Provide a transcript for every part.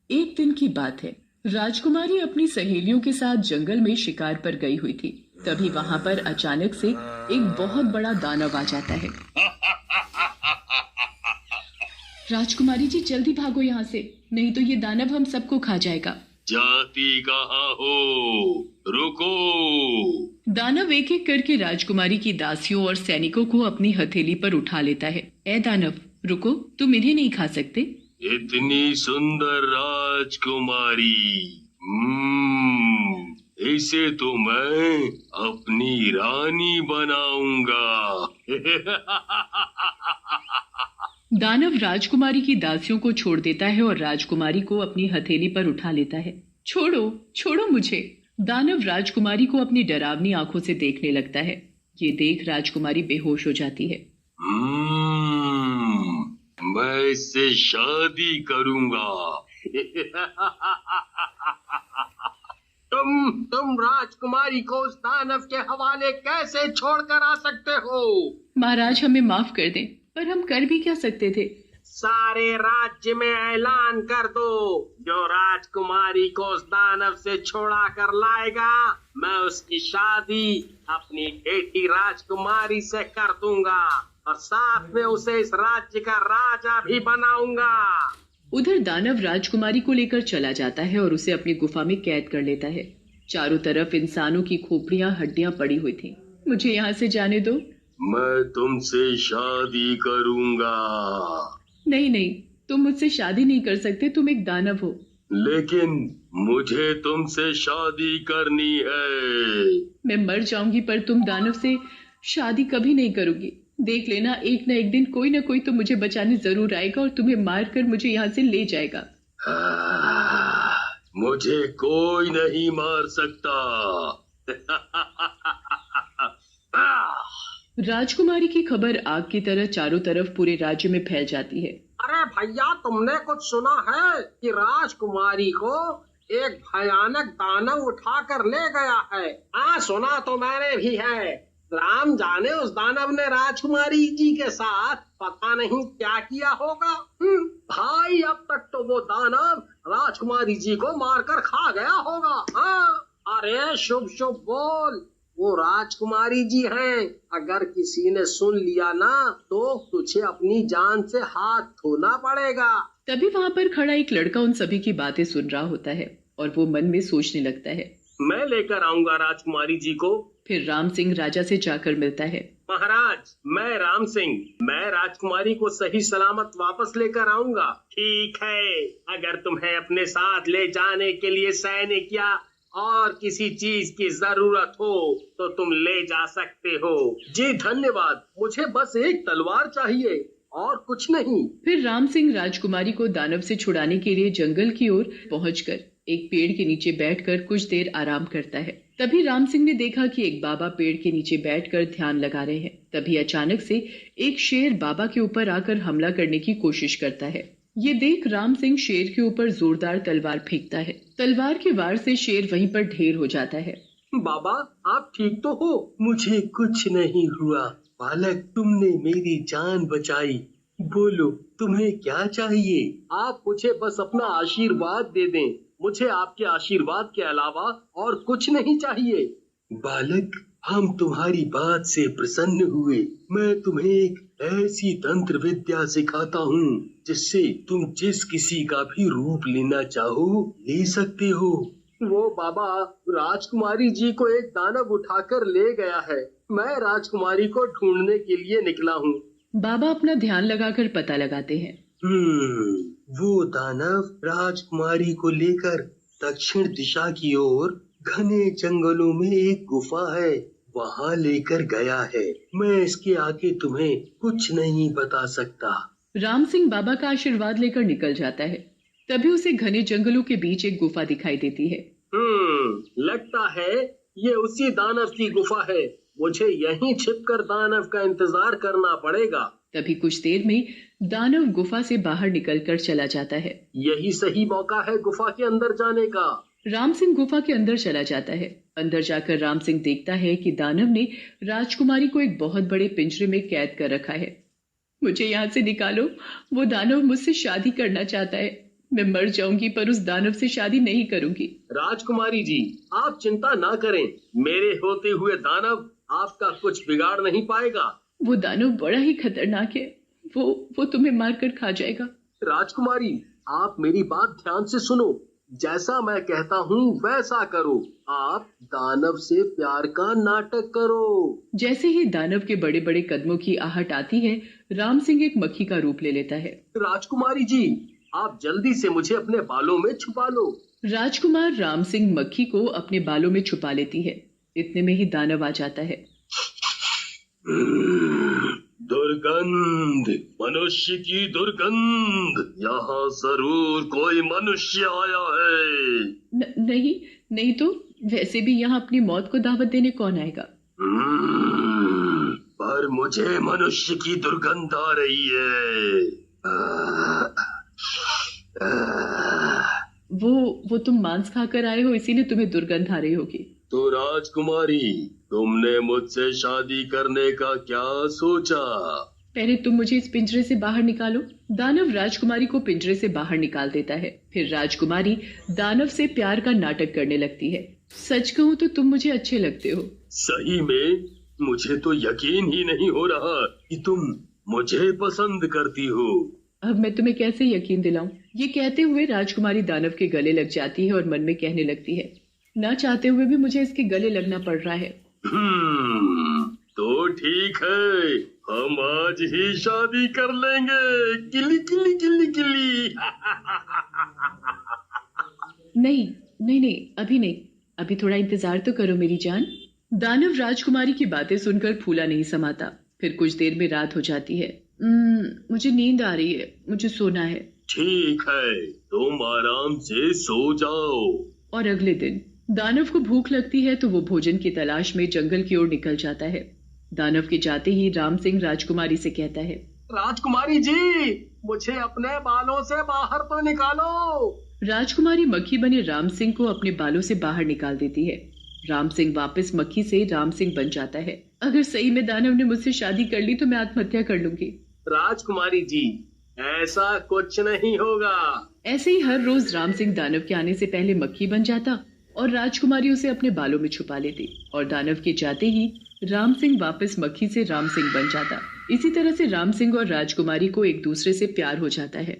एक दिन की बात है। राजकुमारी अपनी सहेलियों के साथ जंगल में शिकार पर गई हुई थी। तभी वहां पर अचानक से एक बहुत बड़ा दानव आ जाता है। राजकुमारी जी जल्दी भागो यहाँ से, नहीं तो ये दानव हम सबको खा जाएगा। जाती कहाँ हो? रुको। दानव एक एक करके राजकुमारी की दासियों और सैनिकों को अपनी हथेली पर उठा लेता है। ए दानव रुको, तुम इन्हें नहीं खा सकते। इतनी सुंदर राजकुमारी, इसे तो मैं अपनी रानी बनाऊंगा। दानव राजकुमारी की दासियों को छोड़ देता है और राजकुमारी को अपनी हथेली पर उठा लेता है। छोड़ो छोड़ो मुझे। दानव राजकुमारी को अपनी डरावनी आंखों से देखने लगता है। ये देख राजकुमारी बेहोश हो जाती है। मैं इससे शादी करूंगा। तुम राजकुमारी को उस दानव के हवाले कैसे छोड़कर आ सकते हो? महाराज हमें माफ कर दें, पर हम कर भी क्या सकते थे। सारे राज्य में ऐलान कर दो, जो राजकुमारी को उस दानव से छोड़ा कर लाएगा, मैं उसकी शादी अपनी बेटी राजकुमारी से कर दूंगा और साथ में उसे इस राज्य का राजा भी बनाऊंगा। उधर दानव राजकुमारी को लेकर चला जाता है और उसे अपनी गुफा में कैद कर लेता है। चारों तरफ इंसानों की खोपड़ियां हड्डियां पड़ी हुई थी। मुझे यहाँ से जाने दो। मैं तुमसे शादी करूंगा। नहीं नहीं, तुम मुझसे शादी नहीं कर सकते, तुम एक दानव हो। लेकिन मुझे तुमसे शादी करनी है। मैं मर जाऊंगी पर तुम दानव से शादी कभी नहीं करोगी। देख लेना, एक न एक दिन कोई ना कोई तो मुझे बचाने जरूर आएगा और तुम्हें मारकर मुझे यहाँ से ले जाएगा। मुझे कोई नहीं मार सकता। राजकुमारी की खबर आग की तरह चारों तरफ पूरे राज्य में फैल जाती है। अरे भैया, तुमने कुछ सुना है कि राजकुमारी को एक भयानक दानव उठा कर ले गया है? हाँ, सुना तो मैंने भी है। राम जाने उस दानव ने राजकुमारी जी के साथ पता नहीं क्या किया होगा। भाई, अब तक तो वो दानव राजकुमारी जी को मारकर खा गया होगा। हाँ, अरे शुभ शुभ बोल, वो राजकुमारी जी हैं। अगर किसी ने सुन लिया ना तो तुझे अपनी जान से हाथ धोना पड़ेगा। तभी वहाँ पर खड़ा एक लड़का उन सभी की बातें सुन रहा होता है और वो मन में सोचने लगता है। मैं लेकर आऊंगा राजकुमारी जी को। फिर राम सिंह राजा से जाकर मिलता है। महाराज, मैं राम सिंह, मैं राजकुमारी को सही सलामत वापस लेकर आऊंगा। ठीक है, अगर तुम्हें अपने साथ ले जाने के लिए सैनिक या और किसी चीज की जरूरत हो तो तुम ले जा सकते हो। जी धन्यवाद, मुझे बस एक तलवार चाहिए और कुछ नहीं। फिर राम सिंह राजकुमारी को दानव से छुड़ाने के लिए जंगल की ओर पहुंचकर एक पेड़ के नीचे बैठकर कुछ देर आराम करता है। तभी राम सिंह ने देखा कि एक बाबा पेड़ के नीचे बैठकर ध्यान लगा रहे हैं। तभी अचानक से एक शेर बाबा के ऊपर आकर हमला करने की कोशिश करता है। ये देख राम सिंह शेर के ऊपर जोरदार तलवार फेंकता है। तलवार के वार से शेर वहीं पर ढेर हो जाता है। बाबा, आप ठीक तो हो? मुझे कुछ नहीं हुआ बालक, तुमने मेरी जान बचाई। बोलो, तुम्हें क्या चाहिए? आप मुझे बस अपना आशीर्वाद दे दें। मुझे आपके आशीर्वाद के अलावा और कुछ नहीं चाहिए। बालक, हम तुम्हारी बात से प्रसन्न हुए। मैं तुम्हें एक ऐसी तंत्र विद्या सिखाता हूँ जिससे तुम जिस किसी का भी रूप लेना चाहो ले सकते हो। वो बाबा, राजकुमारी जी को एक दानव उठाकर ले गया है। मैं राजकुमारी को ढूंढने के लिए निकला हूँ। बाबा अपना ध्यान लगाकर पता लगाते हैं। वो दानव राजकुमारी को लेकर दक्षिण दिशा की ओर घने जंगलों में एक गुफा है, वहाँ लेकर गया है। मैं इसके आगे तुम्हें कुछ नहीं बता सकता। राम सिंह बाबा का आशीर्वाद लेकर निकल जाता है। तभी उसे घने जंगलों के बीच एक गुफा दिखाई देती है। लगता है ये उसी दानव की गुफा है। मुझे यहीं छिपकर दानव का इंतजार करना पड़ेगा। तभी कुछ देर में दानव गुफा से बाहर निकलकर चला जाता है। यही सही मौका है गुफा के अंदर जाने का। राम सिंह गुफा के अंदर चला जाता है। अंदर जाकर राम सिंह देखता है कि दानव ने राजकुमारी को एक बहुत बड़े पिंजरे में कैद कर रखा है। मुझे यहाँ से निकालो, वो दानव मुझसे शादी करना चाहता है। मैं मर जाऊंगी पर उस दानव से शादी नहीं करूंगी। राजकुमारी जी, आप चिंता ना करें, मेरे होते हुए दानव आपका कुछ बिगाड़ नहीं पाएगा। वो दानव बड़ा ही खतरनाक है, वो तुम्हें मारकर खा जाएगा। राजकुमारी, आप मेरी बात ध्यान से सुनो, जैसा मैं कहता हूँ वैसा करो। आप दानव से प्यार का नाटक करो। जैसे ही दानव के बड़े बड़े कदमों की आहट आती है, राम सिंह एक मक्खी का रूप ले लेता है। राजकुमारी जी, आप जल्दी से मुझे अपने बालों में छुपा लो। राजकुमार राम सिंह मक्खी को अपने बालों में छुपा लेती है। इतने में ही दानव आ जाता है। दुर्गंध, मनुष्य की दुर्गंध, यहाँ जरूर कोई मनुष्य आया है। नहीं तो वैसे भी यहाँ अपनी मौत को दावत देने कौन आएगा? पर मुझे मनुष्य की दुर्गंध आ रही है। वो तुम मांस खाकर आए हो, इसीलिए तुम्हें दुर्गंध आ रही होगी। तो राजकुमारी, तुमने मुझसे शादी करने का क्या सोचा? पहले तुम मुझे इस पिंजरे से बाहर निकालो। दानव राजकुमारी को पिंजरे से बाहर निकाल देता है। फिर राजकुमारी दानव से प्यार का नाटक करने लगती है। सच कहूँ तो तुम मुझे अच्छे लगते हो। सही में? मुझे तो यकीन ही नहीं हो रहा कि तुम मुझे पसंद करती हो। अब मैं तुम्हें कैसे यकीन दिलाऊं? ये कहते हुए राजकुमारी दानव के गले लग जाती है और मन में कहने लगती है, ना चाहते हुए भी मुझे इसके गले लगना पड़ रहा है। तो ठीक है, हम आज ही शादी कर लेंगे। गिली गिली गिली गिली। नहीं, अभी नहीं, अभी थोड़ा इंतजार तो करो मेरी जान। दानव राजकुमारी की बातें सुनकर फूला नहीं समाता। फिर कुछ देर में रात हो जाती है। मुझे नींद आ रही है, मुझे सोना है। ठीक है, तुम आराम से सो जाओ। और अगले दिन दानव को भूख लगती है तो वो भोजन की तलाश में जंगल की ओर निकल जाता है। दानव के जाते ही राम सिंह राजकुमारी से कहता है, राजकुमारी जी, मुझे अपने बालों से बाहर तो निकालो। राजकुमारी मक्खी बने राम सिंह को अपने बालों से बाहर निकाल देती है। राम सिंह वापस मक्खी से राम सिंह बन जाता है। अगर सही में दानव ने मुझसे शादी कर ली तो मैं आत्महत्या कर लूंगी। राजकुमारी जी, ऐसा कुछ नहीं होगा। ऐसे ही हर रोज राम सिंह दानव के आने से पहले मक्खी बन जाता और राजकुमारी उसे अपने बालों में छुपा लेती और दानव के जाते ही राम सिंह वापस मक्खी से राम सिंह बन जाता। इसी तरह से राम सिंह और राजकुमारी को एक दूसरे से प्यार हो जाता है।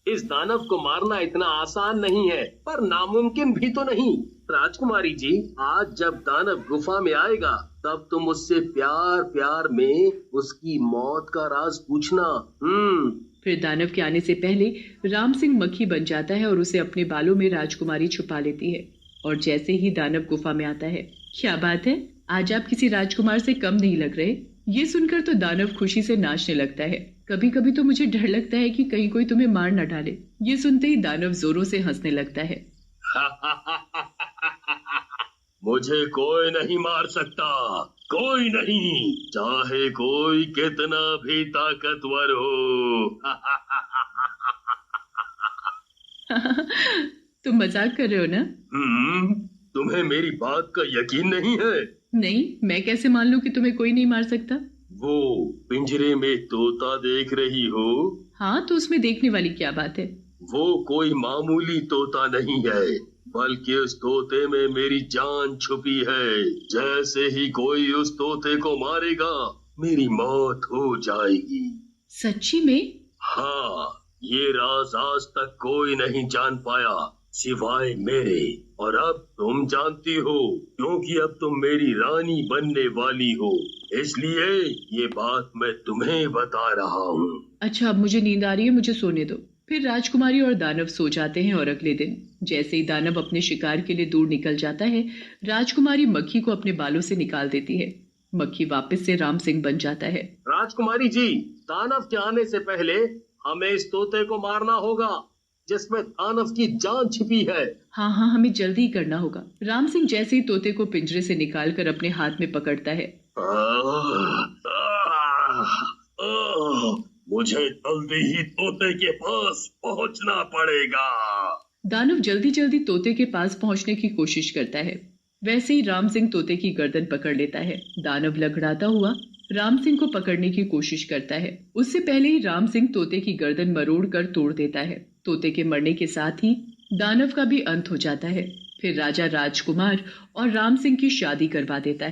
इस दानव को मारना इतना आसान नहीं है, पर नामुमकिन भी तो नहीं। राजकुमारी जी, आज जब दानव गुफा में आएगा तब तुम उससे प्यार प्यार में उसकी मौत का राज पूछना। फिर दानव के आने से पहले राम सिंह मक्खी बन जाता है और उसे अपने बालों में राजकुमारी छुपा लेती है। और जैसे ही दानव गुफा में आता है, क्या बात है, आज आप किसी राजकुमार से कम नहीं लग रहे। ये सुनकर तो दानव खुशी से नाचने लगता है। कभी कभी तो मुझे डर लगता है कि कहीं कोई तुम्हें मार न डाले। ये सुनते ही दानव जोरों से हंसने लगता है। मुझे कोई नहीं मार सकता, कोई नहीं, चाहे कोई कितना भी ताकतवर हो। तुम मजाक कर रहे हो ना? तुम्हें मेरी बात का यकीन नहीं है? नहीं, मैं कैसे मान लूं कि तुम्हें कोई नहीं मार सकता? वो पिंजरे में तोता देख रही हो? हाँ, तो उसमें देखने वाली क्या बात है? वो कोई मामूली तोता नहीं है, बल्कि उस तोते में मेरी जान छुपी है। जैसे ही कोई उस तोते को मारेगा, मेरी मौत हो जाएगी। सच्ची में? हाँ, ये राज आज तक कोई नहीं जान पाया सिवाय मेरे। और अब तुम जानती हो, क्योंकि अब तुम मेरी रानी बनने वाली हो, इसलिए ये बात मैं तुम्हें बता रहा हूँ। अच्छा, अब मुझे नींद आ रही है, मुझे सोने दो। फिर राजकुमारी और दानव सो जाते हैं और अगले दिन जैसे ही दानव अपने शिकार के लिए दूर निकल जाता है, राजकुमारी मक्खी को अपने बालों से निकाल देती है। मक्खी वापस से राम सिंह बन जाता है। राजकुमारी जी, दानव के आने से पहले हमें इस तोते को मारना होगा जिसमें दानव की जान छिपी है। हाँ, हमें जल्दी करना होगा। राम सिंह जैसे ही तोते को पिंजरे से निकालकर अपने हाथ में पकड़ता है। मुझे जल्दी ही तोते के पास पहुंचना पड़ेगा। दानव जल्दी जल्दी तोते के पास पहुंचने की कोशिश करता है। वैसे ही राम सिंह तोते की गर्दन पकड़ लेता है। दानव लड़खड़ाता हुआ राम सिंह को पकड़ने की कोशिश करता है। उससे पहले ही राम सिंह तोते की गर्दन मरोड़ कर तोड़ देता है। तोते के मरने के साथ ही दानव का भी अंत हो जाता है। फिर राजा राजकुमार और राम सिंह की शादी करवा देता है।